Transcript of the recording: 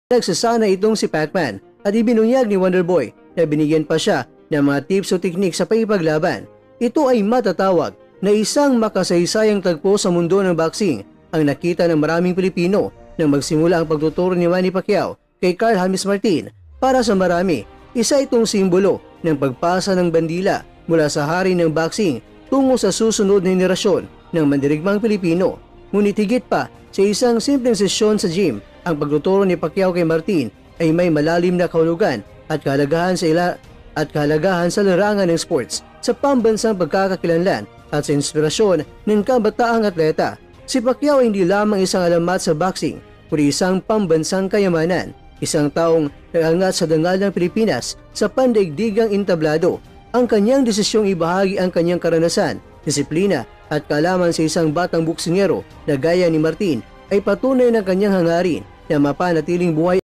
Nagsasana itong si Pacman at ibinunyag ni Wonderboy na binigyan pa siya ng mga tips o teknik sa pagipaglaban. Ito ay matatawag na isang makasaysayang tagpo sa mundo ng boxing ang nakita ng maraming Pilipino nang magsimula ang pagtuturo ni Manny Pacquiao kay Carl James Martin. Para sa marami, isa itong simbolo ng pagpasa ng bandila mula sa hari ng boxing tungo sa susunod na henerasyon ng mandirigmang Pilipino. Ngunit higit pa sa isang simpleng sesyon sa gym, ang pagtuturo ni Pacquiao kay Martin ay may malalim na kahulugan at kahalagahan sa larangan ng sports, sa pambansang pagkakakilanlan at sa inspirasyon ng kabataang atleta. Si Pacquiao ay hindi lamang isang alamat sa boxing, kundi isang pambansang kayamanan, isang taong nagangat sa dangal ng Pilipinas sa pandaigdigang entablado. Ang kanyang desisyong ibahagi ang kanyang karanasan, disiplina at kaalaman sa isang batang boksingero na gaya ni Martin ay patunay ng kanyang hangarin na mapanatiling buhay